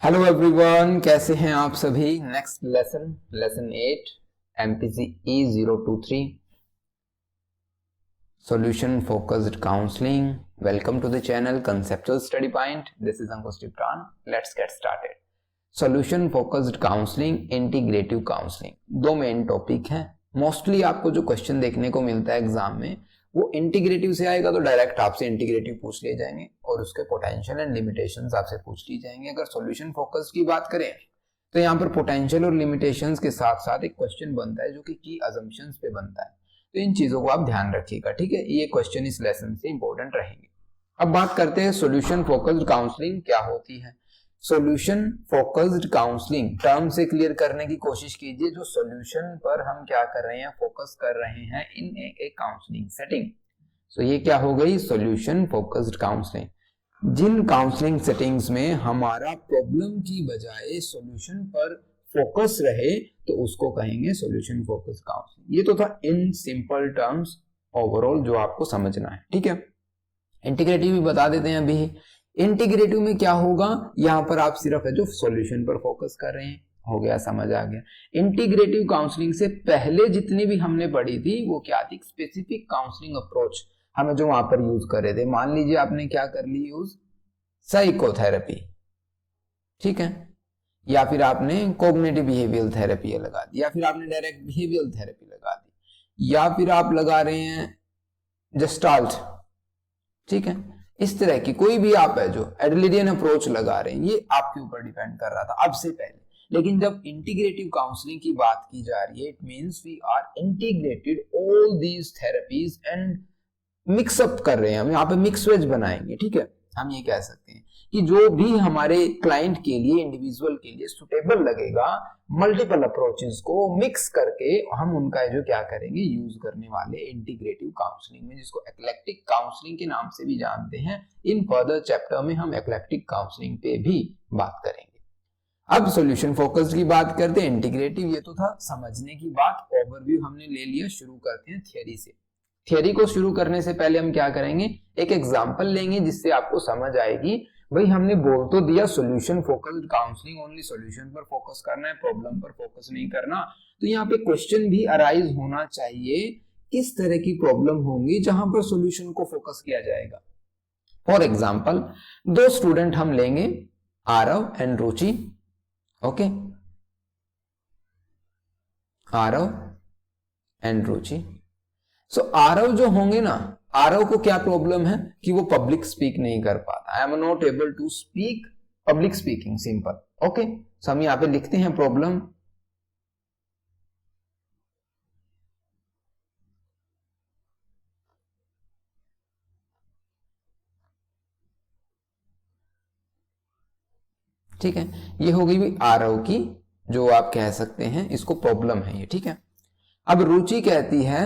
Hello everyone, कैसे हैं आप सभी। Next lesson 8 MPC E023 solution focused counselling. Welcome to the channel conceptual study point. This is Ankush Tipran. Let's get started. Solution focused counselling, integrative counselling, दो main topic हैं। Mostly आपको जो question देखने को मिलता है एग्जाम में वो इंटीग्रेटिव से आएगा, तो डायरेक्ट आपसे इंटीग्रेटिव पूछ लिए जाएंगे और उसके पोटेंशियल एंड लिमिटेशंस आपसे पूछ ली जाएंगे। अगर सॉल्यूशन फोकस की बात करें तो यहाँ पर पोटेंशियल और लिमिटेशंस के साथ साथ एक क्वेश्चन बनता है जो कि की अजम्पशंस पे बनता है। तो इन चीजों को आप ध्यान रखिएगा, ठीक है। ये क्वेश्चन इस लेसन से इंपॉर्टेंट रहेंगे। अब बात करते हैं सॉल्यूशन फोकस्ड काउंसलिंग क्या होती है। सॉल्यूशन फोकस्ड काउंसलिंग टर्म से क्लियर करने की कोशिश कीजिए। जो सॉल्यूशन पर हम क्या कर रहे हैं, फोकस कर रहे हैं इन ए काउंसलिंग सेटिंग। सो ये क्या हो गई, सॉल्यूशन फोकस्ड काउंसलिंग। जिन काउंसलिंग सेटिंग्स में हमारा प्रॉब्लम की बजाय सॉल्यूशन पर फोकस रहे तो उसको कहेंगे सॉल्यूशन फोकस्ड काउंसलिंग। ये तो था इन सिंपल टर्म्स ओवरऑल जो आपको समझना है, ठीक है। इंटीग्रेटिव भी बता देते हैं अभी। इंटीग्रेटिव में क्या होगा, यहां पर आप सिर्फ है जो सॉल्यूशन पर फोकस कर रहे हैं। हो गया, समझ आ गया। इंटीग्रेटिव काउंसलिंग से पहले जितनी भी हमने पढ़ी थी वो क्या थी, स्पेसिफिक काउंसलिंग अप्रोच हमें जो वहां पर यूज कर रहे थे। मान लीजिए आपने क्या कर ली यूज, साइकोथेरेपी, ठीक है, या फिर आपने कॉग्निटिव बिहेवियरल थेरेपी लगा दी, या फिर आपने डायरेक्ट बिहेवियरल थेरेपी लगा दी, या फिर आप लगा रहे हैं जस्टाल्ट, ठीक है। इस तरह की कोई भी आप है जो एडलरियन अप्रोच लगा रहे हैं, ये आपके ऊपर डिपेंड कर रहा था अब से पहले। लेकिन जब इंटीग्रेटिव काउंसलिंग की बात की जा रही है, it means we are integrated all these therapies and mix up कर रहे हैं। हम यहाँ पे मिक्स वेज बनाएंगे, ठीक है। हम ये कह सकते हैं कि जो भी हमारे क्लाइंट के लिए, इंडिविजुअल के लिए सुटेबल लगेगा, मल्टीपल अप्रोचेस को मिक्स करके हम उनका जो क्या करेंगे, यूज करने वाले इंटीग्रेटिव काउंसलिंग में, जिसको एक्लेक्टिक काउंसलिंग के नाम से भी जानते हैं। इन फर्दर चैप्टर में हम एक्लेक्टिक काउंसलिंग पे भी बात करेंगे। अब सॉल्यूशन फोकस्ड की बात करते हैं। इंटीग्रेटिव ये तो था समझने की बात, ओवरव्यू हमने ले लिया। शुरू करते हैं थियरी से। थियरी को शुरू करने से पहले हम क्या करेंगे, एक एग्जांपल लेंगे जिससे आपको समझ आएगी। भाई हमने बोल तो दिया solution focused counselling, only solution पर फोकस करना है, प्रॉब्लम पर फोकस नहीं करना। तो यहाँ पे क्वेश्चन भी अराइज होना चाहिए, किस तरह की प्रॉब्लम होंगी जहां पर सॉल्यूशन को फोकस किया जाएगा। फॉर एग्जाम्पल दो स्टूडेंट हम लेंगे, Aarav and Ruchi, okay, Aarav and Ruchi. So Aarav जो होंगे ना, आरव को क्या प्रॉब्लम है कि वो पब्लिक स्पीक नहीं कर पाता। I am not able to speak public speaking, simple, okay. So हम यहां पे लिखते हैं प्रॉब्लम, ठीक है। ये हो गई भी आरव की, जो आप कह सकते हैं इसको प्रॉब्लम है ये, ठीक है। अब रुचि कहती है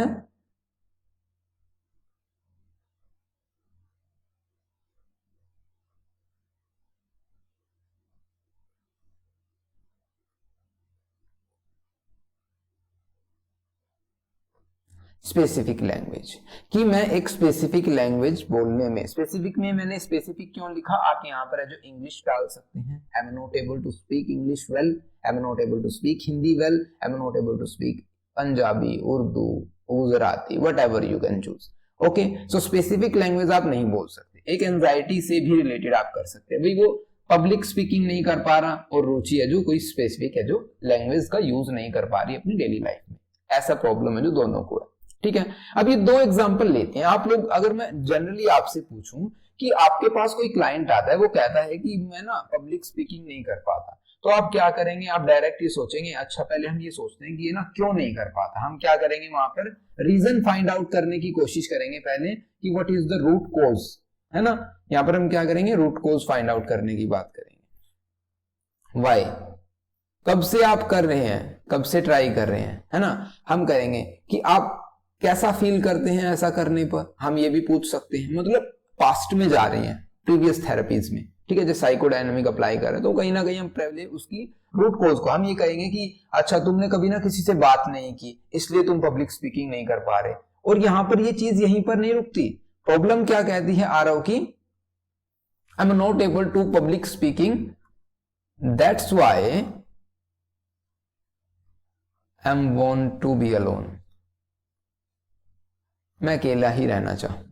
स्पेसिफिक लैंग्वेज, कि मैं एक स्पेसिफिक लैंग्वेज बोलने में, स्पेसिफिक में मैंने स्पेसिफिक क्यों लिखा, आप यहाँ पर है जो इंग्लिश डाल सकते हैं। I am not able to speak English well, I am not able to speak Hindi well, I am not able to speak Punjabi, Urdu, Gujarati, whatever you can choose, okay. So specific language आप नहीं बोल सकते। एक एंजाइटी से भी रिलेटेड आप कर सकते हैं। भाई वो पब्लिक स्पीकिंग नहीं कर पा रहा और रुचि है जो कोई स्पेसिफिक है जो लैंग्वेज का यूज नहीं कर पा रही अपनी डेली लाइफ में, ऐसा प्रॉब्लम है जो दोनों को है, ठीक है। अब ये दो एग्जांपल लेते हैं आप लोग। अगर मैं जनरली आपसे पूछूं कि आपके पास कोई क्लाइंट आता है, वो कहता है कि मैं ना पब्लिक स्पीकिंग नहीं कर पाता, तो आप क्या करेंगे, आप डायरेक्ट ये सोचेंगे, अच्छा पहले हम ये सोचते हैं कि ये ना क्यों नहीं कर पाता। हम क्या करेंगे, वहां पर रीजन फाइंड आउट करने की कोशिश करेंगे पहले कि what is the root cause, है ना। यहां पर हम क्या करेंगे, रूट कॉज फाइंड आउट करने की बात करेंगे। वाई, कब से आप कर रहे हैं, कब से ट्राई कर रहे हैं, है ना। हम करेंगे कि आप कैसा फील करते हैं ऐसा करने पर। हम ये भी पूछ सकते हैं, मतलब पास्ट में जा रहे हैं, प्रीवियस थेरेपीज में, ठीक है, जो साइकोडायनामिक अप्लाई कर रहे हैं, तो कहीं ना कहीं हम पहले उसकी रूट कॉज को हम ये कहेंगे कि अच्छा तुमने कभी ना किसी से बात नहीं की इसलिए तुम पब्लिक स्पीकिंग नहीं कर पा रहे। और यहां पर ये चीज यहीं पर नहीं रुकती। प्रॉब्लम क्या कहती है आरव की, I am not able to public speaking that's why I am want to be alone, मैं अकेला ही रहना चाहूंगा।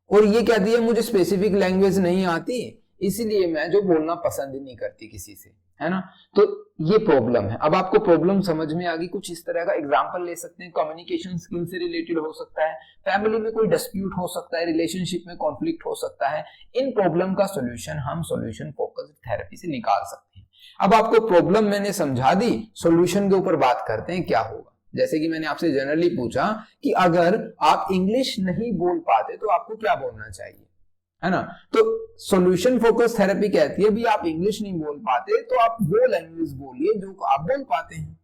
और ये कहती है मुझे स्पेसिफिक लैंग्वेज नहीं आती, इसीलिए मैं जो बोलना पसंद ही नहीं करती किसी से, है ना। तो ये प्रॉब्लम है। अब आपको प्रॉब्लम समझ में आ गई। कुछ इस तरह का एग्जांपल ले सकते हैं, कम्युनिकेशन स्किल से रिलेटेड हो सकता है, फैमिली में कोई डिस्प्यूट हो सकता है, रिलेशनशिप में कॉन्फ्लिक्ट हो सकता है। इन प्रॉब्लम का सॉल्यूशन हम सॉल्यूशन फोकस्ड थेरेपी से निकाल सकते हैं। अब आपको प्रॉब्लम मैंने समझा दी, सॉल्यूशन के ऊपर बात करते हैं क्या होगा। जैसे कि मैंने आपसे जनरली पूछा कि अगर आप इंग्लिश नहीं बोल पाते तो आपको क्या बोलना चाहिए, है ना। तो सॉल्यूशन फोकस थेरेपी कहती है भी आप इंग्लिश नहीं बोल पाते तो आप वो लैंग्वेज बोलिए जो आप बोल पाते हैं।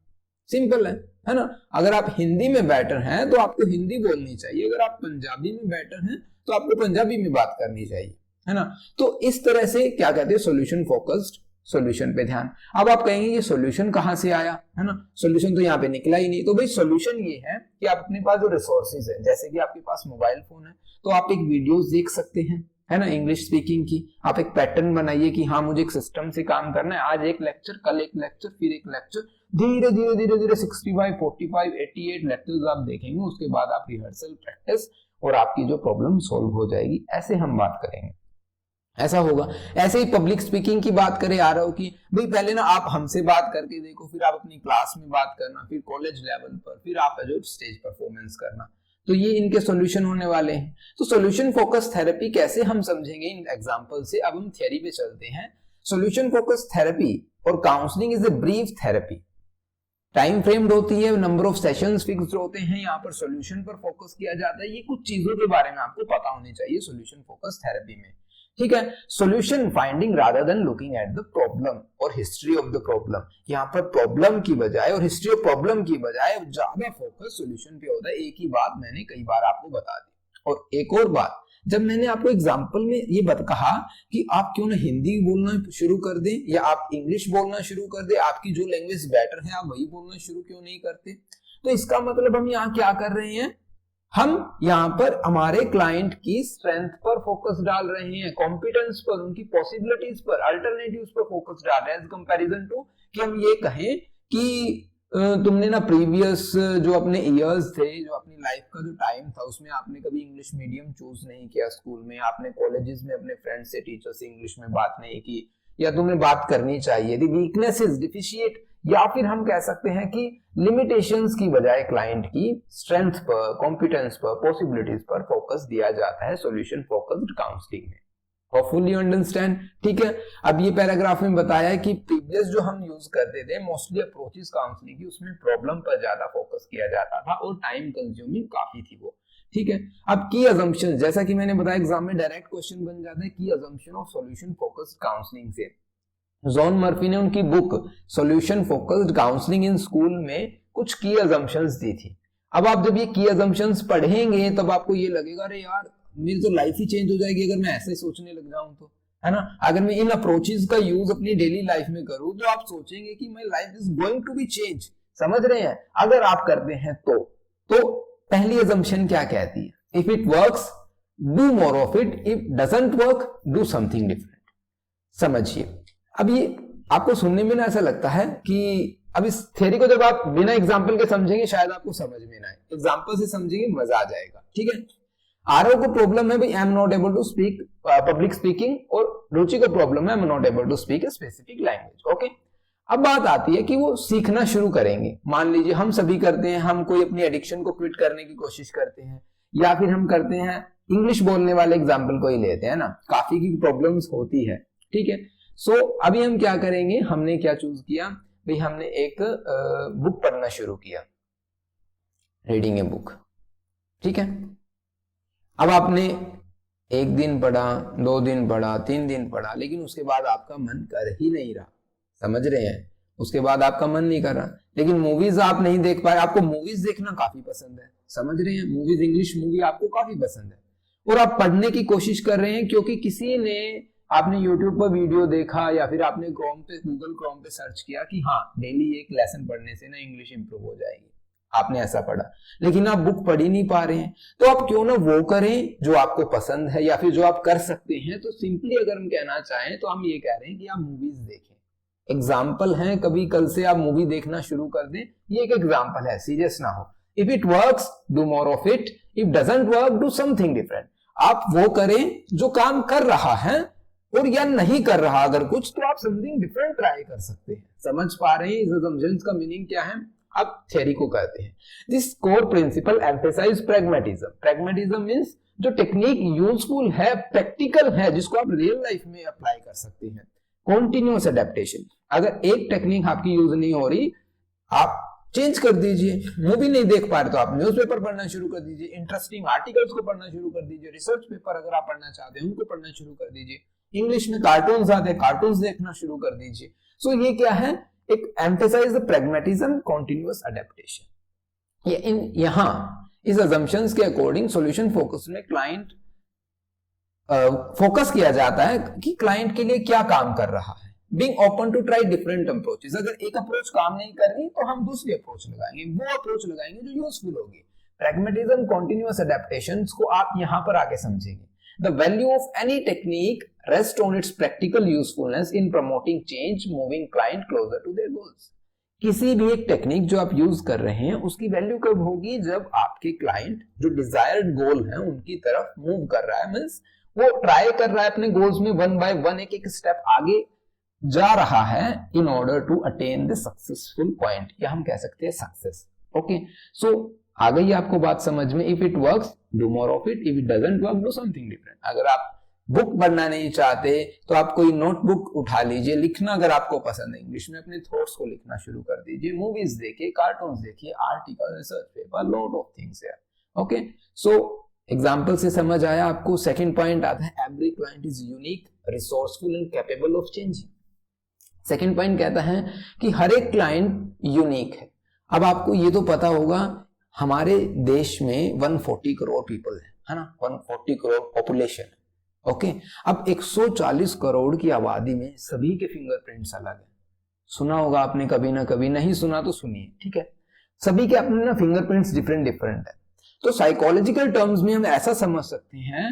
सिंपल है ना। अगर आप हिंदी में बेटर हैं तो आपको हिंदी बोलनी चाहिए, अगर आप पंजाबी में बेटर हैं तो आपको पंजाबी में बात करनी चाहिए, है ना। तो इस तरह से क्या कहते हैं, सॉल्यूशन फोकस्ड सॉल्यूशन पे ध्यान। अब आप कहेंगे ये सॉल्यूशन कहां से आया, है ना, सॉल्यूशन तो यहाँ पे निकला ही नहीं। तो भाई सॉल्यूशन ये है कि आप अपने पास जो रिसोर्सेज है, जैसे कि आपके पास मोबाइल फोन है तो आप एक वीडियोस देख सकते हैं, है ना, इंग्लिश स्पीकिंग की। आप एक पैटर्न बनाइए कि हाँ मुझे एक सिस्टम से काम करना है, आज एक लेक्चर, कल एक लेक्चर, फिर एक लेक्चर, धीरे धीरे धीरे धीरे 65, 45, 88 लेक्चर्स आप देखेंगे। उसके बाद आप रिहर्सल, प्रैक्टिस, और आपकी जो प्रॉब्लम सॉल्व हो जाएगी। ऐसे हम बात करेंगे, ऐसा होगा। ऐसे ही पब्लिक स्पीकिंग की बात करें आ रहा हो कि भाई पहले ना आप हमसे बात करके देखो, फिर आप अपनी क्लास में बात करना, फिर कॉलेज लेवल पर, फिर आप जो स्टेज परफॉर्मेंस करना। तो ये इनके सॉल्यूशन होने वाले हैं। तो सॉल्यूशन फोकस थेरेपी कैसे हम समझेंगे इन एग्जांपल से। अब हम थ्योरी पे चलते हैं। सॉल्यूशन फोकस थेरेपी और counselling is a brief therapy, time framed होती है, नंबर ऑफ सेशंस फिक्स्ड होते हैं, यहाँ पर सॉल्यूशन पर फोकस किया जाता है। ये कुछ चीजों के बारे में आपको पता होनी चाहिए सॉल्यूशन फोकस थेरेपी में, ठीक है। Solution finding rather than looking at the problem और हिस्ट्री ऑफ द प्रॉब्लम। यहाँ पर प्रॉब्लम की बजाय और हिस्ट्री ऑफ प्रॉब्लम की बजाय ज्यादा फोकस सॉल्यूशन पे होता है। एक ही बात मैंने कई बार आपको बता दी। और एक और बात, जब मैंने आपको एग्जांपल में ये कहा कि आप क्यों ना हिंदी बोलना शुरू कर दें या आप इंग्लिश बोलना शुरू कर दें, आपकी जो लैंग्वेज बेटर है आप वही बोलना शुरू क्यों नहीं करते। तो इसका मतलब हम यहाँ क्या कर रहे हैं, हम यहाँ पर हमारे क्लाइंट की स्ट्रेंथ पर फोकस डाल रहे हैं, कॉम्पिटेंस पर, उनकी पॉसिबिलिटीज पर, अल्टरनेटिव्स पर फोकस डाल रहे हैं, एज कंपैरिजन टू कि हम ये कहें कि तुमने ना प्रीवियस जो अपने इयर्स थे, जो अपनी लाइफ का जो टाइम था, उसमें आपने कभी इंग्लिश मीडियम चूज नहीं किया स्कूल में, आपने कॉलेजेस में अपने फ्रेंड से, टीचर से इंग्लिश में बात नहीं की, या तुम्हें बात करनी चाहिए थी। वीकनेसेस, डिफिशिएट, या फिर हम कह सकते हैं कि लिमिटेशंस की बजाय क्लाइंट की स्ट्रेंथ पर, कॉम्पिटेंस पर, पॉसिबिलिटीज पर फोकस दिया जाता है सॉल्यूशन फोकस्ड काउंसलिंग में। होपफुली यू अंडरस्टैंड, ठीक है। अब ये पैराग्राफ में बताया है कि प्रीवियस जो हम यूज करते थे मोस्टली अप्रोचेस काउंसलिंग की, उसमें प्रॉब्लम पर ज्यादा फोकस किया जाता था और टाइम कंज्यूमिंग काफी थी वो, ठीक है। अब की अजम्पशन, जैसा कि मैंने बताया एग्जाम में डायरेक्ट क्वेश्चन बन जाता है की assumption of solution focused counselling से। जॉन मर्फी ने उनकी book solution focused counselling in school में कुछ की अजम्पशंस दी थी। अब आप जब ये की अजम्पशंस पढ़ेंगे तब आपको ये लगेगा अरे यार मेरी तो लाइफ ही चेंज हो जाएगी अगर मैं ऐसे सोचने लग जाऊं तो, है ना। अगर मैं इन अप्रोचेस का यूज अपनी डेली लाइफ में करूं तो आप सोचेंगे कि my life is going to be change, समझ रहे हैं। अगर आप करते हैं तो पहली अजम्पशन क्या कहती है, if it works do more of it, if doesn't work do something different. समझिए, अब ये आपको सुनने में ना ऐसा लगता है कि अब इस थ्योरी को जब आप बिना एग्जाम्पल के समझेंगे शायद आपको समझ में ना आए, एग्जाम्पल से समझेंगे मजा आ जाएगा, ठीक है। आरओ को प्रॉब्लम है भाई I am not able to speak public speaking, और रुचि को प्रॉब्लम है I am not able to speak a specific language, okay. अब बात आती है कि वो सीखना शुरू करेंगे। मान लीजिए हम सभी करते हैं, हम कोई अपनी एडिक्शन को क्विट करने की कोशिश करते हैं, या फिर हम करते हैं, इंग्लिश बोलने वाले एग्जाम्पल को ही लेते हैं ना, काफी की प्रॉब्लम्स होती है, ठीक है। सो अभी हम क्या करेंगे, हमने क्या चूज किया भाई, हमने एक बुक पढ़ना शुरू किया, रीडिंग ए बुक, ठीक है। अब आपने एक दिन पढ़ा, 2 दिन पढ़ा, 3 दिन पढ़ा, लेकिन उसके बाद आपका मन कर ही नहीं रहा, समझ रहे हैं, उसके बाद आपका मन नहीं कर रहा। लेकिन मूवीज आप नहीं देख पाए, आपको मूवीज देखना काफी पसंद है, समझ रहे हैं, मूवीज, इंग्लिश मूवी आपको काफी पसंद है, और आप पढ़ने की कोशिश कर रहे हैं क्योंकि किसी ने, आपने YouTube पर वीडियो देखा या फिर आपने गूगल क्रोम पे सर्च किया कि हाँ डेली एक लेसन पढ़ने से ना इंग्लिश इंप्रूव हो जाएगी, आपने ऐसा पढ़ा, लेकिन आप बुक पढ़ ही नहीं पा रहे हैं। तो आप क्यों ना वो करें जो आपको पसंद है या फिर जो आप कर सकते हैं। तो सिंपली अगर हम कहना चाहें तो हम ये कह रहे हैं कि आप मूवीज देखें, एग्जाम्पल है, कभी कल से आप मूवी देखना शुरू कर दें, ये एक एग्जाम्पल है, सीरियस ना हो। If it works do more of it, if doesn't work do something different. आप वो करें जो काम कर रहा है, और या नहीं कर रहा अगर कुछ, तो आप समथिंग डिफरेंट ट्राई कर सकते हैं। समझ पा रहे हैं इस assumptions का मीनिंग क्या है? अब थ्योरी को कहते हैं this core principle emphasize pragmatism. Pragmatism means जो टेक्निक यूजफुल है, प्रैक्टिकल है, जिसको आप रियल लाइफ में अप्लाई कर सकते हैं। कॉन्टिन्यूअस एडेप्टेशन, अगर एक टेक्निक आपकी यूज नहीं हो रही, आप चेंज कर दीजिए। मूवी नहीं देख पा रहे तो आप न्यूज़पेपर पढ़ना शुरू कर दीजिए, इंटरेस्टिंग आर्टिकल्स को पढ़ना शुरू कर दीजिए, रिसर्च पेपर अगर आप पढ़ना चाहते हैं उनको पढ़ना शुरू कर ददीजिए। इंग्लिश में कार्टून्स आते हैं, कार्टून्स देखना शुरू कर दीजिए। सो ये क्या है? एक emphasize the pragmatism, continuous adaptation. यहां इस assumptions के अकॉर्डिंग सॉल्यूशन फोकस में क्लाइंट फोकस किया जाता है कि क्लाइंट के लिए क्या काम कर रहा है। Being open to try different approaches, अगर एक अप्रोच काम नहीं कर रही तो हम दूसरी अप्रोच लगाएंगे, वो अप्रोच लगाएंगे जो यूजफुल होगी। प्रैग्मेटिज्म, कॉन्टिन्यूअस एडेप्टेशंस को आप यहां पर आके समझेंगे। The value of any technique rests on its practical usefulness in promoting change, moving client closer to their goals. किसी भी एक टेक्निक जो आप यूज कर रहे हैं उसकी वैल्यू कब होगी? जब आपके क्लाइंट जो डिजायर्ड गोल है उनकी तरफ मूव कर रहा है, मींस वो ट्राई कर रहा है अपने गोल्स में वन बाय वन, एक एक स्टेप आगे जा रहा है in order to attain the successful point, या हम कह सकते हैं सक्सेस। ओके, सो आ गई आपको बात समझ में? If it works do more of it, if it doesn't work do something different. अगर आप बुक पढ़ना नहीं चाहते तो आप कोई नोटबुक उठा लीजिए, लिखना अगर आपको पसंद है इंग्लिश में अपने थॉट्स को लिखना शुरू कर दीजिए, मूवीज देखिए, कार्टून्स देखिए, article, research paper, lot of things है। ओके, सो एग्जांपल से समझ आया आपको। सेकंड पॉइंट आता है every client is unique, resourceful and capable of changing. Second point कहता है कि हर एक क्लाइंट यूनिक है। अब आपको ये तो पता होगा हमारे देश में 140 करोड़ पीपल है ना, 140 करोड़ पॉपुलेशन है। ओके, अब 140 करोड़ की आबादी में सभी के फिंगरप्रिंट्स अलग है। सुना होगा आपने कभी ना कभी, नहीं सुना तो सुनिए, ठीक है। सभी के अपने ना फिंगरप्रिंट्स डिफरेंट डिफरेंट है। तो साइकोलॉजिकल टर्म्स में हम ऐसा समझ सकते हैं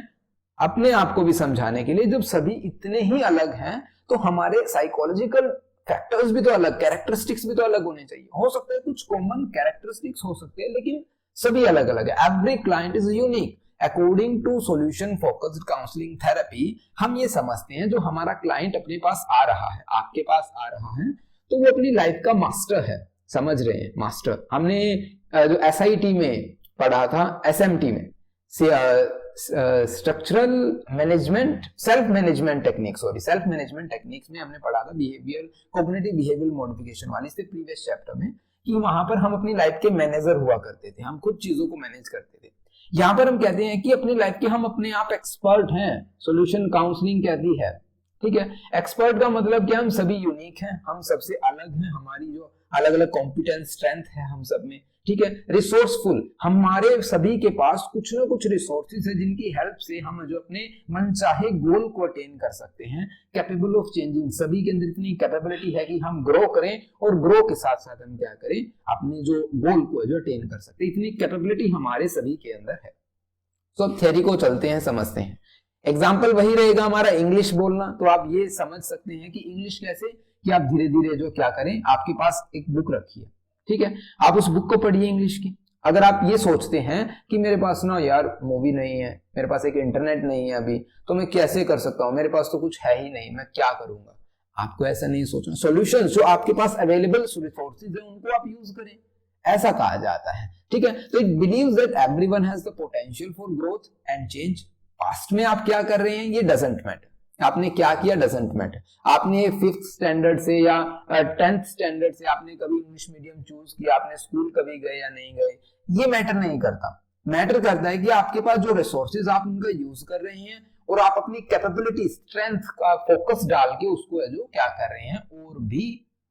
अपने आप को भी समझाने के लिए, जब सभी इतने ही अलग हैं तो हमारे साइकोलॉजिकल फैक्टर्स भी तो अलग, कैरेक्टरिस्टिक्स भी तो अलग होने चाहिए। हो सकता है कुछ कॉमन कैरेक्टरिस्टिक्स हो सकते हैं, लेकिन सभी अलग अलग है। Every client is unique. According to solution focused counselling therapy, हम ये समझते हैं जो हमारा क्लाइंट अपने पास आ रहा है, आपके पास आ रहा है, तो वो अपनी लाइफ का मास्टर है। समझ रहे हैं? मास्टर हमने जो SIT में पढ़ा था, SMT में structural management, self management technique, self management techniques में हमने पढ़ा था बिहेवियर, कॉग्निटिव बिहेवियरल मॉडिफिकेशन वाली से प्रीवियस चैप्टर में, कि वहां पर हम अपनी लाइफ के मैनेजर हुआ करते थे, हम खुद चीजों को मैनेज करते थे। यहां पर हम कहते हैं कि अपनी लाइफ के हम अपने आप एक्सपर्ट हैं। सॉल्यूशन काउंसलिंग कहती है, ठीक है, एक्सपर्ट का मतलब कि हम सभी यूनिक हैं, हम सबसे अलग हैं, हमारी जो अलग अलग कॉम्पिटेंस, स्ट्रेंथ है हम सब में, ठीक है। रिसोर्सफुल, हमारे सभी के पास कुछ ना कुछ रिसोर्सेज है जिनकी हेल्प से हम जो अपने मनचाहे गोल को अटेन कर सकते हैं। कैपेबल ऑफ चेंजिंग, सभी के अंदर इतनी कैपेबिलिटी है कि हम ग्रो करें, और ग्रो के साथ साथ हम क्या करें, अपने जो गोल को जो अटेन कर सकते हैं, इतनी कैपेबिलिटी हमारे सभी के अंदर है। तो अब थ्योरी को चलते हैं, समझते हैं। एग्जाम्पल वही रहेगा हमारा इंग्लिश बोलना, तो आप ये समझ सकते हैं कि इंग्लिश कैसे, कि आप धीरे धीरे जो क्या करें, आपके पास एक बुक रखी है, ठीक है, आप उस बुक को पढ़िए इंग्लिश की। अगर आप ये सोचते हैं कि मेरे पास ना यार मूवी नहीं है, मेरे पास एक इंटरनेट नहीं है अभी, तो मैं कैसे कर सकता हूं, मेरे पास तो कुछ है ही नहीं, मैं क्या करूंगा। आपको ऐसा नहीं सोचना। सॉल्यूशन जो आपके पास अवेलेबल रिसोर्सेज है उनको आप यूज करें, ऐसा कहा जाता है, ठीक है। तो it believes that everyone has the potential for growth and change. Past में आप क्या कर रहे हैं ये डजंट मैटर, आपने क्या किया डजंट मैटर। आपने 5th स्टैंडर्ड से या 10th स्टैंडर्ड से आपने कभी इंग्लिश मीडियम चूज किया, आपने स्कूल कभी गए या नहीं गए, ये मैटर नहीं करता। मैटर करता है कि आपके पास जो रिसोर्सेज आप उनका यूज कर रहे हैं, और आप अपनी कैपेबिलिटी, स्ट्रेंथ का फोकस डाल के उसको जो क्या कर रहे हैं, और भी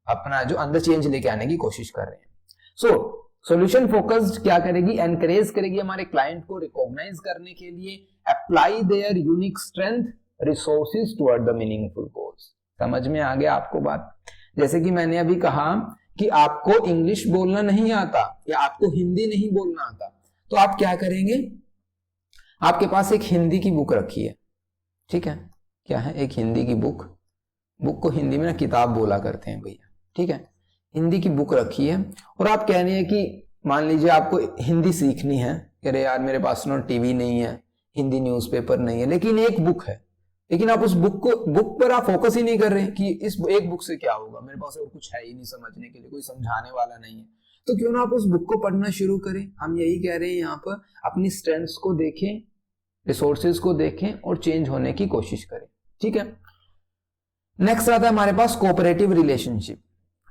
अपना जो अंदर चेंज लेके आने की कोशिश कर रहे हैं। सो सॉल्यूशन फोकस्ड क्या करेगी, एनकरेज करेगी हमारे क्लाइंट को रिकॉग्नाइज करने के लिए, apply there unique strength resources toward the meaningful goals. समझ में आ गया आपको बात? जैसे कि मैंने अभी कहा कि आपको इंग्लिश बोलना नहीं आता या आपको हिंदी नहीं बोलना आता, तो आप क्या करेंगे, आपके पास एक हिंदी की बुक रखी है, ठीक है, क्या है, एक हिंदी की बुक, बुक को हिंदी में ना किताब बोला करते हैं भैया, ठीक है। हिंदी की बुक रखी है और आप कह रहे हैं कि मान लीजिए आपको हिंदी सीखनी है, कह रहे यार मेरे पास ना टीवी नहीं है, हिंदी न्यूज़पेपर नहीं है, लेकिन एक बुक है, लेकिन आप उस बुक पर आप फोकस ही नहीं कर रहे कि इस एक बुक से क्या होगा, मेरे पास और कुछ है ही नहीं समझने के लिए, कोई समझाने वाला नहीं है, तो क्यों ना आप उस बुक को पढ़ना शुरू करें। हम यही कह रहे हैं यहाँ पर, अपनी स्ट्रेंथ्स को देखें, रिसोर्सेज को देखें और चेंज होने की कोशिश करें, ठीक है। नेक्स्ट आता है हमारे पास कोऑपरेटिव रिलेशनशिप,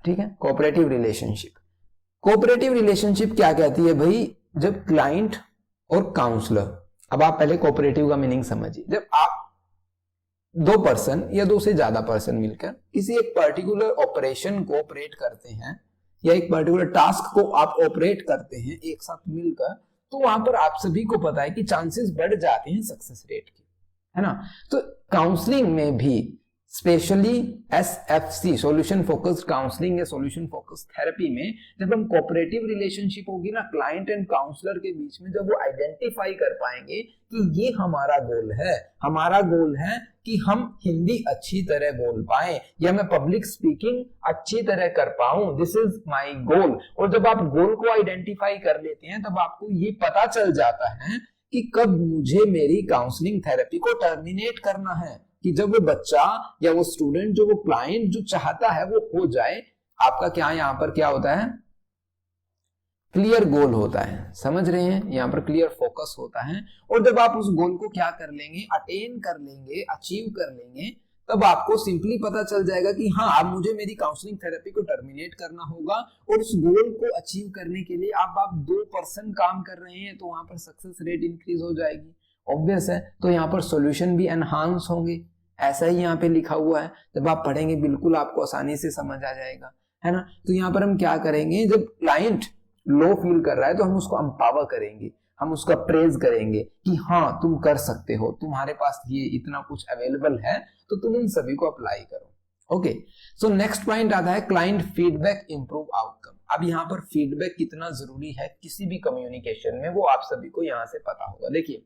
ठीक है। कोऑपरेटिव रिलेशनशिप, कोऑपरेटिव रिलेशनशिप क्या कहती है भाई, जब क्लाइंट और काउंसलर, अब आप पहले कोऑपरेटिव का मीनिंग समझिए, जब आप दो पर्सन या दो से ज्यादा पर्सन मिलकर किसी एक पर्टिकुलर ऑपरेशन को ऑपरेट करते हैं या एक पर्टिकुलर टास्क को आप ऑपरेट करते हैं एक साथ मिलकर, तो वहां पर आप सभी को पता है कि चांसेस बढ़ जाते हैं सक्सेस रेट के, है ना। तो काउंसलिंग में भी specially SFC solution focused counselling या सॉल्यूशन फोकस्ड थेरेपी में जब हम कोऑपरेटिव रिलेशनशिप होगी ना क्लाइंट एंड काउंसलर के बीच में, जब वो आइडेंटिफाई कर पाएंगे कि ये हमारा गोल है, हमारा गोल है कि हम हिंदी अच्छी तरह बोल पाए या मैं पब्लिक स्पीकिंग अच्छी तरह कर पाऊं, दिस इज माय गोल। और जब आप गोल को आइडेंटिफाई कर लेते हैं तब आपको ये पता चल जाता है कि कब मुझे मेरी काउंसलिंग थेरेपी को टर्मिनेट करना है, कि जब वो बच्चा या वो स्टूडेंट जो वो क्लाइंट जो चाहता है वो हो जाए। आपका क्या यहाँ पर क्या होता है, क्लियर गोल होता है, समझ रहे हैं, यहाँ पर क्लियर फोकस होता है। और जब आप उस गोल को क्या कर लेंगे, अटेन कर लेंगे, अचीव कर लेंगे, तब आपको सिंपली पता चल जाएगा कि हाँ अब मुझे मेरी काउंसलिंग थेरेपी को टर्मिनेट करना होगा। और उस गोल को अचीव करने के लिए आप 2% काम कर रहे हैं, तो वहां पर सक्सेस रेट इंक्रीज हो जाएगी, ऑब्वियस है। तो यहाँ पर सॉल्यूशन भी एनहांस होंगे, ऐसा ही यहाँ पे लिखा हुआ है, जब आप पढ़ेंगे बिल्कुल आपको आसानी से समझ आ जाएगा, है ना। तो यहाँ पर हम क्या करेंगे, जब क्लाइंट लो फील कर रहा है तो हम उसको एम्पावर करेंगे, हम उसका प्रेज करेंगे कि हाँ तुम कर सकते हो, तुम्हारे पास ये इतना कुछ अवेलेबल है, तो तुम इन सभी को अप्लाई करो। ओके, सो नेक्स्ट पॉइंट आता है क्लाइंट फीडबैक इंप्रूव आउटकम। अब यहाँ पर फीडबैक कितना जरूरी है किसी भी कम्युनिकेशन में, वो आप सभी को यहाँ से पता होगा। देखिए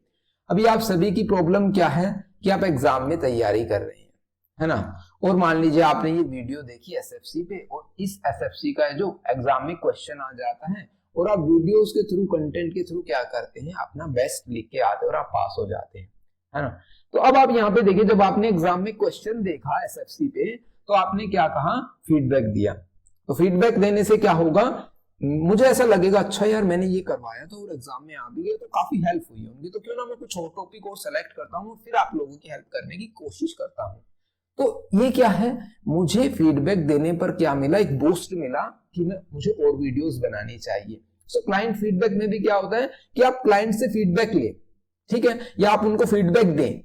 अभी आप सभी की प्रॉब्लम क्या है कि आप एग्जाम में तैयारी कर रहे हैं, है ना, और मान लीजिए आपने ये वीडियो देखी SFC पे, और इस SFC का जो एग्जाम में क्वेश्चन आ जाता है और आप वीडियोस के थ्रू, कंटेंट के थ्रू क्या करते हैं, अपना बेस्ट लिख के आते हैं और आप पास हो जाते हैं, है ना। तो अब आप यहाँ पे देखिए, जब आपने एग्जाम में क्वेश्चन देखा SFC पे, तो आपने क्या कहा, फीडबैक दिया। तो फीडबैक देने से क्या होगा, मुझे ऐसा लगेगा अच्छा यार मैंने ये करवाया था और एग्जाम में आ भी गया, तो काफी हेल्प हुई होगी, तो क्यों ना मैं कुछ और टॉपिक और सेलेक्ट करता हूँ, फिर आप लोगों की हेल्प करने की कोशिश करता हूँ। तो ये क्या है, मुझे फीडबैक देने पर क्या मिला, एक बूस्ट मिला कि मुझे और वीडियोस बनानी चाहिए। सो क्लाइंट फीडबैक में भी क्या होता है कि आप क्लाइंट से फीडबैक ले, ठीक है, या आप उनको फीडबैक दें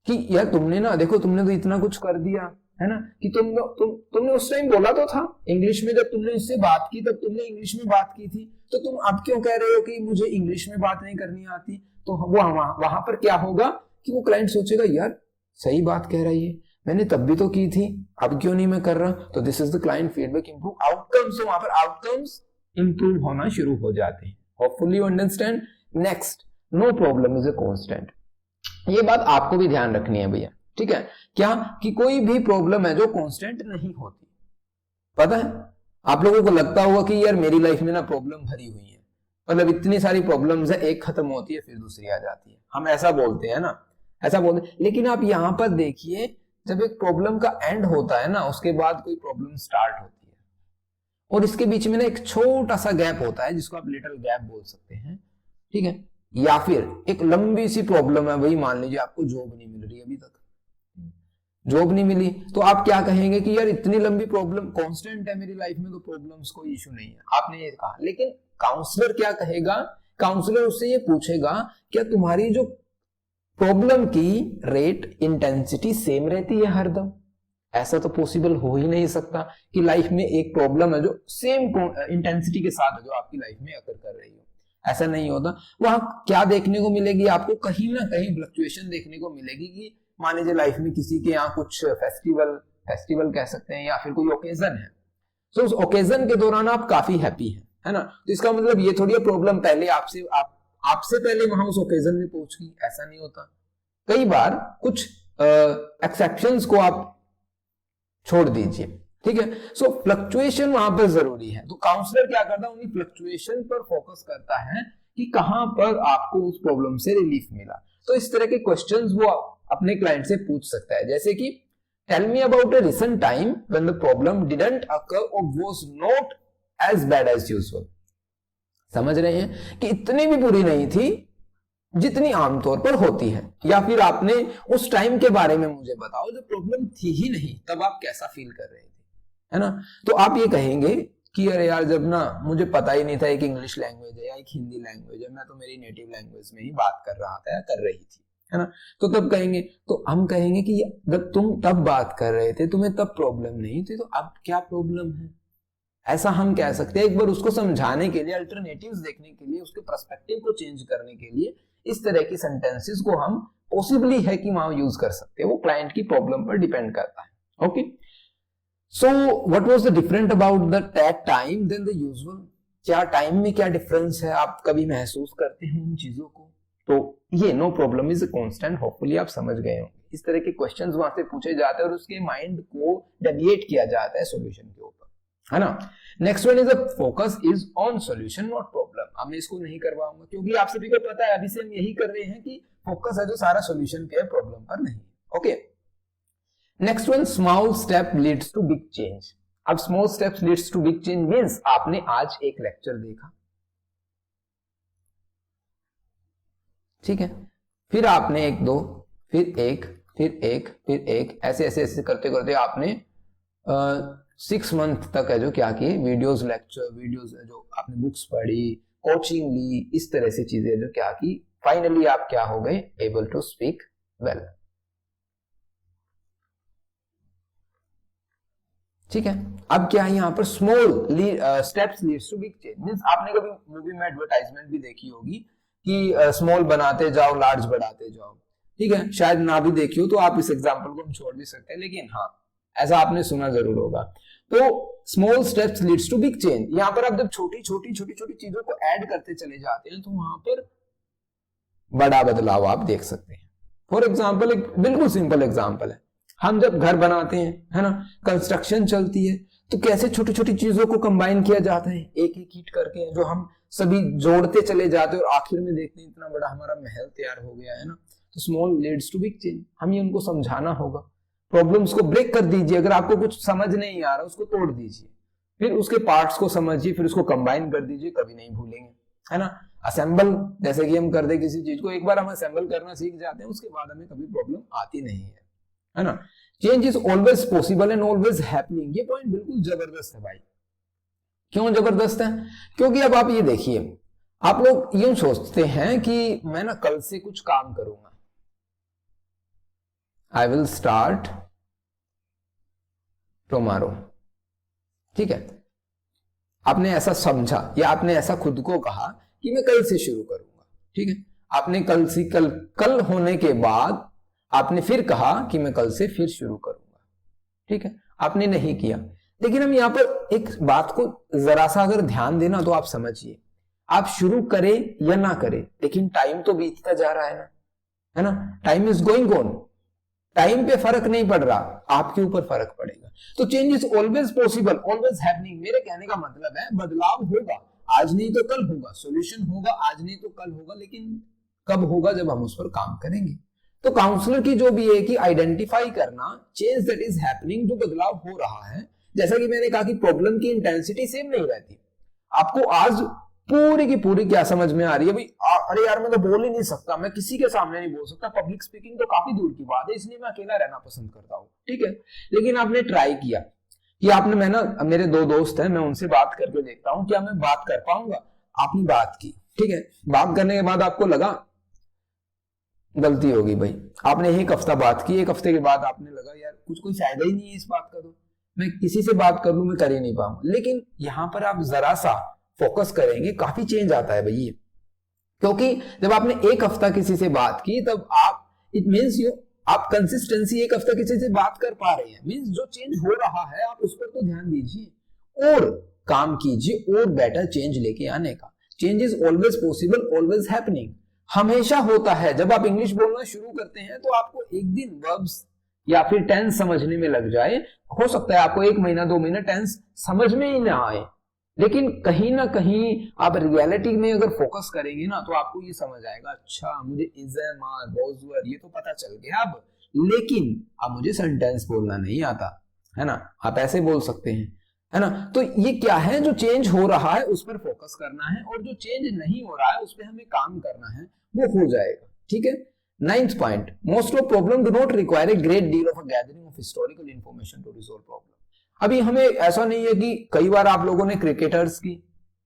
कि यार तुमने ना देखो, तुमने तो इतना कुछ कर दिया, है ना, कि तुमने उस टाइम बोला तो था इंग्लिश में, जब तुमने इससे बात की तब तुमने इंग्लिश में बात की थी, तो तुम अब क्यों कह रहे हो कि मुझे इंग्लिश में बात नहीं करनी आती। तो वो वहां पर क्या होगा कि वो क्लाइंट सोचेगा यार सही बात कह रही है, मैंने तब भी तो की थी, अब क्यों नहीं मैं कर रहा। तो this is the client feedback improve outcomes. वहां पर आउटकम्स इंप्रूव होना शुरू हो जाते हैं। Hopefully you understand. Next, no problem is a constant. ये बात आपको भी ध्यान रखनी है भैया, ठीक है, क्या कि कोई भी प्रॉब्लम है जो कांस्टेंट नहीं होती। पता है आप लोगों को लगता होगा कि यार मेरी लाइफ में ना प्रॉब्लम भरी हुई है, मतलब इतनी सारी प्रॉब्लम्स है, एक खत्म होती है फिर दूसरी आ जाती है, हम ऐसा बोलते हैं ना, ऐसा बोलते हैं। लेकिन आप यहां पर देखिए, जब एक प्रॉब्लम का एंड होता है ना, उसके बाद कोई प्रॉब्लम स्टार्ट होती है, और इसके बीच में ना एक छोटा सा गैप होता है जिसको आप लिटिल गैप बोल सकते हैं, ठीक है। या फिर एक लंबी सी प्रॉब्लम है, वही मान लीजिए आपको जॉब नहीं मिल रही, अभी तक जॉब नहीं मिली, तो आप क्या कहेंगे कि यार इतनी लंबी प्रॉब्लम कांस्टेंट है मेरी लाइफ में, तो प्रॉब्लम्स कोई इशू नहीं है, आपने ये कहा। लेकिन काउंसलर क्या कहेगा, काउंसलर उससे ये पूछेगा क्या तुम्हारी जो प्रॉब्लम की रेट इंटेंसिटी सेम रहती है हरदम। ऐसा तो पॉसिबल हो ही नहीं सकता कि लाइफ में एक प्रॉब्लम है जो सेम इंटेंसिटी के साथ है जो आपकी लाइफ में अकर कर रही हो, ऐसा नहीं होता। वहां क्या देखने को मिलेगी आपको, कहीं ना कहीं फ्लक्चुएशन देखने को मिलेगी कि मान लीजिए लाइफ में किसी के यहाँ कुछ फेस्टिवल कह सकते हैं या फिर कोई ओकेजन है, तो उस ओकेजन के दौरान आप काफी हैप्पी हैं, है ना, तो इसका मतलब ये थोड़ी प्रॉब्लम पहले आपसे पहले वहां उस ओकेजन में पहुंच गई, ऐसा नहीं होता। कई बार कुछ एक्सेप्शंस को आप छोड़ दीजिए, ठीक है। सो फ्लक्चुएशन वहां पर जरूरी है, तो काउंसलर क्या करता है, उन्हीं फ्लक्चुएशन पर फोकस करता है कि कहां पर आपको उस प्रॉब्लम से रिलीफ मिला। तो इस तरह के क्वेश्चंस वो अपने क्लाइंट से पूछ सकता है, जैसे कि tell me about a recent time when the problem didn't occur or was not as bad as usual. समझ रहे हैं कि इतनी भी बुरी नहीं थी जितनी आमतौर पर होती है, या फिर आपने उस टाइम के बारे में मुझे बताओ जब प्रॉब्लम थी ही नहीं, तब आप कैसा फील कर रहे थे, है ना। तो आप ये कहेंगे कि अरे यार जब ना मुझे पता ही नहीं था एक इंग्लिश लैंग्वेज है या एक हिंदी लैंग्वेज है, मैं तो मेरी नेटिव लैंग्वेज में ही बात कर रहा था या कर रही थी, है ना। तो तब कहेंगे, तो हम कहेंगे कि जब तुम तब बात कर रहे थे तुम्हें तब प्रॉब्लम नहीं थी, तो अब क्या प्रॉब्लम है, ऐसा हम कह सकते हैं। एक बार उसको समझाने के लिए, अल्टरनेटिव्स देखने के लिए, उसके पर्सपेक्टिव को चेंज करने के लिए इस तरह की सेंटेंसेस को हम पॉसिबली है कि वहां यूज कर सकते हैं, वो क्लाइंट की प्रॉब्लम पर डिपेंड करता है। Okay, so what was the different about the that time then the usual. क्या टाइम में क्या डिफरेंस है, आप कभी महसूस करते हैं उन चीजों को। तो ये no problem is a constant, hopefully आप समझ गए होंगे। इस तरह के क्वेश्चंस वहां से पूछे जाते हैं और उसके माइंड को डेविएट किया जाता है सॉल्यूशन के ऊपर, है ना। Next one is a focus is on solution not problem. अब मैं इसको नहीं करवाऊंगा क्योंकि आप सभी को पता है अभी से हम यही कर रहे हैं कि फोकस है जो सारा सॉल्यूशन पे है, प्रॉब्लम पर नहीं। Okay, next one small step leads to big change. अब small steps leads to big change means आपने आज एक लेक्चर देखा, ठीक है, फिर आपने एक दो, फिर एक, फिर एक, फिर एक, ऐसे ऐसे ऐसे करते करते आपने 6 मंथ तक है जो क्या किए, वीडियोस, लेक्चर वीडियोस, जो आपने बुक्स पढ़ी, कोचिंग ली, इस तरह से चीजें जो क्या की, फाइनली आप क्या हो गए, एबल टू स्पीक वेल। ठीक है, अब क्या है यहाँ पर, small steps leads to big change means आपने कभी मूवी में एडवर्टाइजमेंट भी देखी होगी कि स्मॉल बनाते जाओ लार्ज बढ़ाते जाओ, ठीक है। शायद ना भी देखी हो तो आप इस एग्जांपल को हम छोड़ भी सकते हैं, लेकिन हाँ ऐसा आपने सुना जरूर होगा। तो small steps leads to big change, यहाँ पर आप जब छोटी छोटी छोटी छोटी चीजों को ऐड करते चले जाते हैं तो वहां पर बड़ा बदलाव आप देख सकते हैं। फॉर एग्जाम्पल, एक बिल्कुल सिंपल एग्जाम्पल है, हम जब घर बनाते हैं, है ना, कंस्ट्रक्शन चलती है, तो कैसे छोटी छोटी चीजों को कंबाइन किया जाता है, एक एक ईंट करके जो हम सभी जोड़ते चले जाते हैं और आखिर में देखते हैं इतना बड़ा हमारा महल तैयार हो गया, है ना। तो small leads to big change, हमें उनको समझाना होगा। प्रॉब्लम्स को ब्रेक कर दीजिए, अगर आपको कुछ समझ नहीं आ रहा उसको तोड़ दीजिए, फिर उसके पार्ट्स को समझिए, फिर उसको कंबाइन कर दीजिए, कभी नहीं भूलेंगे, है ना। असेंबल जैसे कि हम कर दे किसी चीज को, एक बार हम असेंबल करना सीख जाते हैं उसके बाद हमें कभी प्रॉब्लम आती नहीं है ना। Change is always possible and always happening, ये पॉइंट बिल्कुल जबरदस्त है भाई। क्यों जबरदस्त है, क्योंकि अब आप ये देखिए, आप लोग यूं सोचते हैं कि मैं ना कल से कुछ काम करूंगा, आई विल स्टार्ट टुमारो, ठीक है। आपने ऐसा समझा या आपने ऐसा खुद को कहा कि मैं कल से शुरू करूंगा, ठीक है। आपने कल से कल होने के बाद आपने फिर कहा कि मैं कल से फिर शुरू करूंगा, ठीक है, आपने नहीं किया। लेकिन हम यहां पर एक बात को जरा सा अगर ध्यान देना तो आप समझिए, आप शुरू करें या ना करें लेकिन टाइम तो बीतता जा रहा है ना, time is going on, time पे फर्क नहीं पड़ रहा, आपके ऊपर फर्क पड़ेगा। तो change is always possible, always happening, मेरे कहने का मतलब है बदलाव होगा, आज नहीं तो कल होगा, सॉल्यूशन होगा आज नहीं तो कल होगा, लेकिन कब होगा, जब हम उस पर काम करेंगे। तो काउंसलर की जो भी है कि आइडेंटिफाई करना चेंज दैट इज हैपनिंग, जो बदलाव हो रहा है। जैसा कि मैंने कहा कि प्रॉब्लम की इंटेंसिटी सेम नहीं रहती, आपको आज पूरी की पूरी क्या समझ में आ रही है भाई, अरे यार मैं तो बोल ही नहीं सकता, मैं किसी के सामने नहीं बोल सकता, पब्लिक स्पीकिंग तो काफी दूर की बात है, इसलिए मैं अकेला रहना पसंद करता हूँ, ठीक है। लेकिन आपने ट्राई किया कि आपने, मैं ना, मेरे 2 दोस्त हैं, मैं उनसे बात करके देखता हूँ क्या मैं बात कर पाऊंगा, आपने बात की, ठीक है। बात करने के बाद आपको लगा गलती होगी भाई, आपने एक हफ्ता बात की, एक हफ्ते के बाद आपने लगा यार कुछ कोई फायदा ही नहीं है इस बात का, तो मैं किसी से बात कर लूं मैं कर ही नहीं पाऊंगा। लेकिन यहां पर आप जरा सा फोकस करेंगे, काफी चेंज आता है भैया, क्योंकि जब आपने एक हफ्ता किसी से बात की तब आप, इट मींस यू, आप कंसिस्टेंसी एक हफ्ता किसी से बात कर पा रहे हैं, मींस जो चेंज हो रहा है आप उस पर तो ध्यान दीजिए और काम कीजिए और बेटर चेंज लेके आने का। Change is always possible, always happening, हमेशा होता है। जब आप इंग्लिश बोलना शुरू करते हैं तो आपको एक दिन वर्ब्स या फिर टेंस समझने में लग जाए, हो सकता है आपको 1 महीना 2 महीना टेंस समझ में ही ना आए, लेकिन कहीं ना कहीं आप रियलिटी में अगर फोकस करेंगे ना तो आपको ये समझ आएगा, अच्छा मुझे is am are was were ये तो पता चल गया अब, लेकिन अब मुझे सेंटेंस बोलना नहीं आता, है ना। आप ऐसे बोल सकते हैं, है ना। तो ये क्या है, जो चेंज हो रहा है उस पर फोकस करना है, और जो चेंज नहीं हो रहा है उस पर हमें काम करना है, वो हो जाएगा, ठीक है। 9th point, most of problem do not require a great deal of a gathering of historical information to resolve problem. अभी हमें ऐसा नहीं है कि कई बार आप लोगों ने क्रिकेटर्स की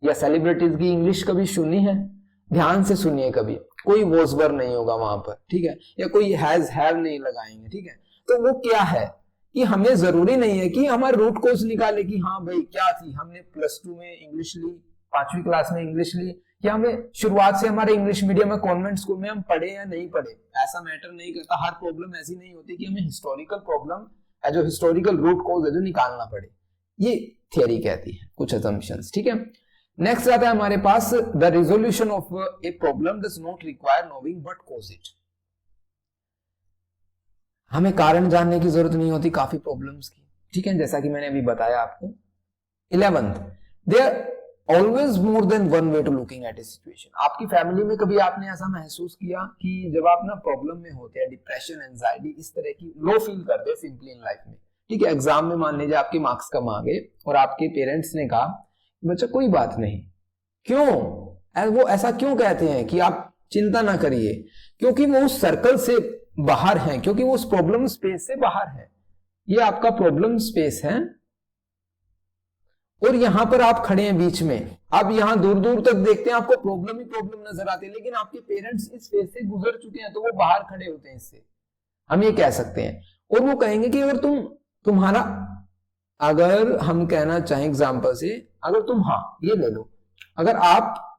या सेलिब्रिटीज की इंग्लिश कभी सुनी है, ध्यान से सुनिए, कभी कोई वॉजवर नहीं होगा वहां पर, ठीक है, या कोई हैज हैव नहीं लगाएंगे, ठीक है। तो वो क्या है कि हमें जरूरी नहीं है कि हमारे रूट कोज निकाले कि हाँ भाई क्या थी, हमने +2 में इंग्लिश ली, 5वीं क्लास में इंग्लिश ली, या हमें शुरुआत से हमारे इंग्लिश मीडियम में कॉन्वेंट स्कूल में हम पढ़े या नहीं पढ़े, ऐसा मैटर नहीं करता। हर प्रॉब्लम ऐसी नहीं होती कि हमें हिस्टोरिकल प्रॉब्लम जो हिस्टोरिकल रूट कोज है जो निकालना पड़े, ये थियरी कहती है, कुछ असम्पशंस, ठीक है। नेक्स्ट आता है हमारे पास, the resolution of a problem does not require knowing but cause it. हमें कारण जानने की जरूरत नहीं होती काफी प्रॉब्लम्स की, ठीक है, जैसा कि मैंने अभी बताया आपको। 11th, there always more than one way to looking at a situation. आपकी फैमिली में कभी आपने ऐसा महसूस किया कि जब आप ना प्रॉब्लम में होते हैं, डिप्रेशन, एंजाइटी, इस तरह की लो फील करते हैं सिंपली इन लाइफ में, ठीक है, एग्जाम में मान लीजिए आपके मार्क्स कम आ गए और आपके पेरेंट्स ने कहा बच्चा कोई बात नहीं, क्यों, वो ऐसा क्यों कहते हैं कि आप चिंता ना करिए, क्योंकि वो उस सर्कल से बाहर हैं, क्योंकि वो उस प्रॉब्लम स्पेस से बाहर है। ये आपका प्रॉब्लम स्पेस है और यहां पर आप खड़े हैं बीच में, आप यहां दूर दूर तक देखते हैं आपको प्रॉब्लम ही प्रॉब्लम नजर आती है, लेकिन आपके पेरेंट्स इस फेज से गुजर चुके हैं तो वो बाहर खड़े होते हैं इससे, हम ये कह सकते हैं। और वो कहेंगे कि अगर तुम्हारा, अगर हम कहना चाहें एग्जांपल से, अगर तुम, हाँ ये ले लो, अगर आप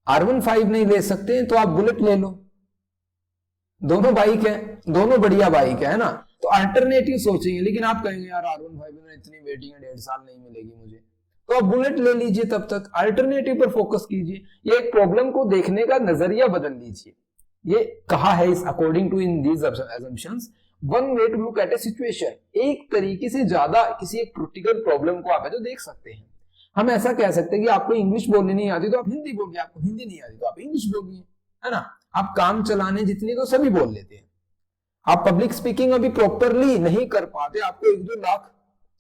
R15 नहीं ले सकते तो आप बुलेट ले लो, दोनों बाइक है, दोनों बढ़िया बाइक है ना, तो अल्टरनेटिव सोचेंगे, लेकिन आप कहेंगे यार R15 में इतनी वेटिंग है 1.5 साल नहीं मिलेगी मुझे, तो आप बुलेट ले लीजिए, तब तक अल्टरनेटिव पर फोकस कीजिए। ये एक प्रॉब्लम को देखने का नजरिया बदल लीजिए। ये कहा है इस according to in these assumptions, one way to look at a situation, एक तरीके से ज्यादा किसी एक प्रैक्टिकल प्रॉब्लम को आप देख सकते हैं। हम ऐसा कह सकते हैं कि आपको इंग्लिश बोलनी नहीं आती तो आप हिंदी बोलिए, आपको हिंदी नहीं आती तो आप इंग्लिश बोलिए, है ना। आप काम चलाने जितनी तो सभी बोल लेते हैं, आप पब्लिक स्पीकिंग अभी प्रॉपरली नहीं कर पाते, आपको 1-2 लाख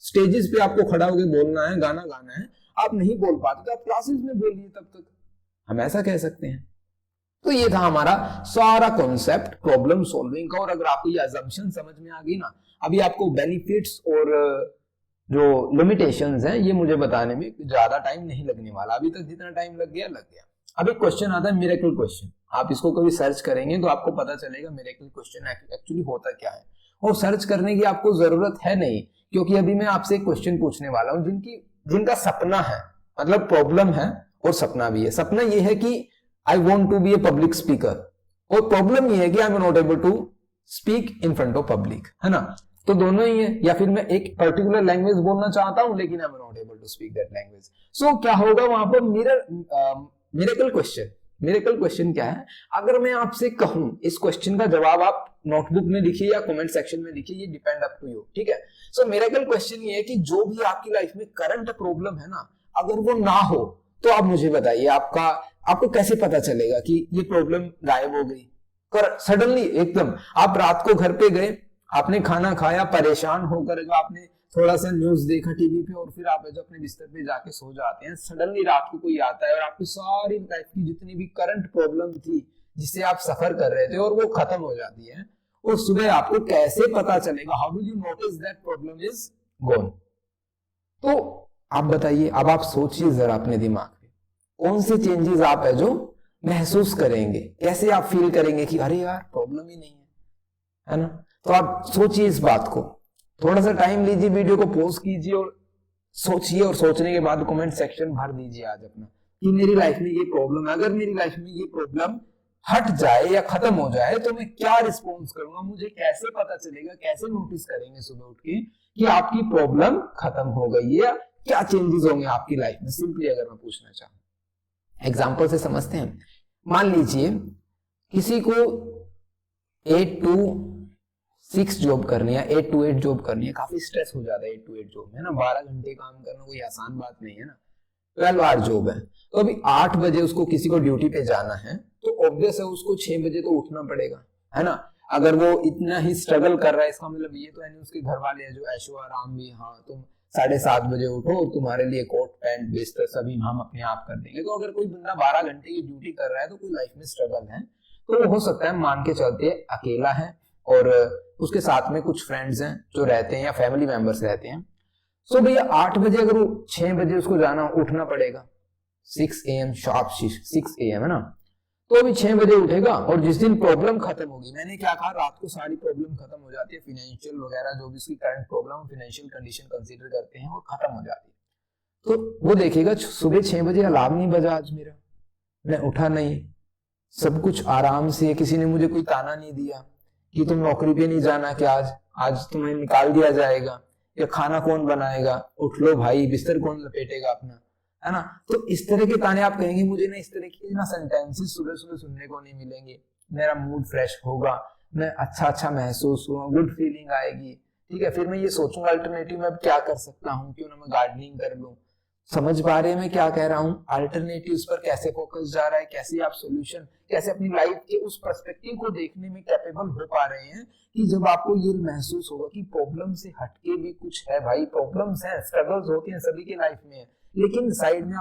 स्टेजेस पे आपको खड़ा होकर बोलना है, गाना गाना है, आप नहीं बोल पाते तो आप क्लासेस में बोलिए तब तक, हम ऐसा कह सकते हैं। तो ये था हमारा सारा कॉन्सेप्ट प्रॉब्लम सॉल्विंग का। और अगर आपको ये अजम्पशन समझ में आ गई ना, अभी आपको बेनिफिट्स और जो लिमिटेशंस हैं ये मुझे बताने में ज्यादा टाइम नहीं लगने वाला, अभी तक जितना टाइम लग गया लग गया। अब एक क्वेश्चन आता है मिरेकल क्वेश्चन, आप इसको कभी सर्च करेंगे तो आपको पता चलेगा मिरेकल क्वेश्चन एक्चुअली होता क्या है, और सर्च करने की आपको जरूरत है नहीं, क्योंकि अभी मैं आपसे एक क्वेश्चन पूछने वाला हूं जिनका सपना है, मतलब प्रॉब्लम है और सपना भी है। सपना ये है कि I want to be a public speaker, और प्रॉब्लम ये है कि I am not able to speak in front of public, है ना। तो दोनों ही है, या फिर मैं एक पर्टिकुलर लैंग्वेज बोलना चाहता हूं लेकिन I am not able to speak that language. So क्या होगा वहां पर मिरेकल क्वेश्चन। मिरेकल क्वेश्चन क्या है, अगर मैं आपसे कहूं इस क्वेश्चन का जवाब आप नोटबुक में लिखिए या कमेंट सेक्शन में लिखिए, ये डिपेंड अप टू यू, ठीक है। सो मिरेकल क्वेश्चन ये है कि जो भी आपकी लाइफ में करंट प्रॉब्लम है ना, अगर वो ना हो तो आप मुझे बताइए, आपको कैसे पता चलेगा कि ये प्रॉब्लम गायब हो गई। सडनली एकदम आप रात को घर पे गए, आपने खाना खाया, परेशान होकर आपने थोड़ा सा न्यूज देखा टीवी पे और फिर आप जो अपने बिस्तर पे जाके सो जाते हैं, सडनली रात को कोई आता है और आपकी सारी लाइफ की जितनी भी करंट प्रॉब्लम थी जिससे आप सफर कर रहे थे और वो खत्म हो जाती है, और सुबह आपको कैसे पता चलेगा, how will you notice that problem is gone. तो आप बताइए, अब आप सोचिए जरा अपने दिमाग में कौन से चेंजेस आप है जो महसूस करेंगे, कैसे आप फील करेंगे कि अरे यार प्रॉब्लम ही नहीं है ना। तो आप सोचिए इस बात को, थोड़ा सा टाइम लीजिए, वीडियो को पॉज कीजिए और सोचिए, और सोचने के बाद कमेंट सेक्शन भर दीजिए आज अपना कि मेरी लाइफ में ये प्रॉब्लम है, अगर मेरी लाइफ में ये प्रॉब्लम हट जाए या खत्म हो जाए तो मैं क्या रिस्पॉन्स करूंगा, मुझे कैसे पता चलेगा, कैसे नोटिस करेंगे सुबह उठ के कि आपकी प्रॉब्लम खत्म हो गई है, क्या चेंजेस होंगे आपकी लाइफ में। सिंपली अगर मैं पूछना चाहूं, एग्जाम्पल से समझते हैं। मान लीजिए किसी को 8 to 6 जॉब करनी है, 8 to 8 जॉब करनी है, काफी स्ट्रेस हो जाता है 8 to 8 जॉब में, है ना। 12 घंटे काम करना कोई आसान बात नहीं है ना। 12 आवर जॉब है, तो अभी 8 बजे उसको किसी को ड्यूटी पे जाना है, तो ऑब्वियस है उसको 6 बजे तो उठना पड़ेगा, है ना। अगर वो इतना ही स्ट्रगल कर रहा है, इसका मतलब ये तो है नहीं उसके घर वाले हैं जो ऐशो आराम भी, हाँ तुम 7:30 बजे उठो, तुम्हारे लिए कोट पैंट बिस्तर सभी हम अपने आप कर देंगे। तो अगर कोई बंदा 12 घंटे की ड्यूटी कर रहा है तो कोई लाइफ में स्ट्रगल है, तो हो सकता है मान के चलते अकेला है और उसके साथ में कुछ फ्रेंड्स हैं जो रहते हैं या फैमिली मेंबर्स रहते हैं। सो भैया 8 बजे अगर वो 6 बजे उसको जाना उठना पड़ेगा, 6 AM शार्प 6 AM है ना, तो अभी 6 बजे उठेगा और जिस दिन प्रॉब्लम खत्म होगी, मैंने क्या कहा, रात को सारी प्रॉब्लम खत्म हो जाती है, फाइनेंशियल वगैरह जो भी उसकी current problem financial condition consider करते हैं वो खत्म हो जाती है। तो वो देखेगा सुबह 6 बजे अलार्म नहीं बजा, आज मेरा मैं उठा नहीं, सब कुछ आराम से, किसी ने मुझे कोई ताना नहीं दिया कि तुम नौकरी पे नहीं जाना, कि आज तुम्हें निकाल दिया जाएगा, या खाना कौन बनाएगा, उठ लो भाई, बिस्तर कौन लपेटेगा अपना, है ना। तो इस तरह के ताने आप कहेंगे, मुझे ना इस तरह के ना सेंटेंसेस सुबह सुबह सुनने को नहीं मिलेंगे, मेरा मूड फ्रेश होगा, मैं अच्छा महसूस हुआ, गुड फीलिंग आएगी, ठीक है। फिर मैं ये सोचूंगा अल्टरनेटिव में अब क्या कर सकता हूँ, क्यों ना मैं गार्डनिंग कर लूं। समझ पा रहे हैं मैं क्या कह रहा हूँ, अल्टरनेटिव्स पर कैसे फोकस जा रहा है, कैसे आप सॉल्यूशन, कैसे अपनी लाइफ के उस पर्सपेक्टिव को देखने में कैपेबल हो पा रहे हैं कि जब आपको ये महसूस होगा कि प्रॉब्लम से हटके भी कुछ है भाई, प्रॉब्लम्स हैं, स्ट्रगल्स होते हैं सभी के लाइफ में, लेकिन साइड में आप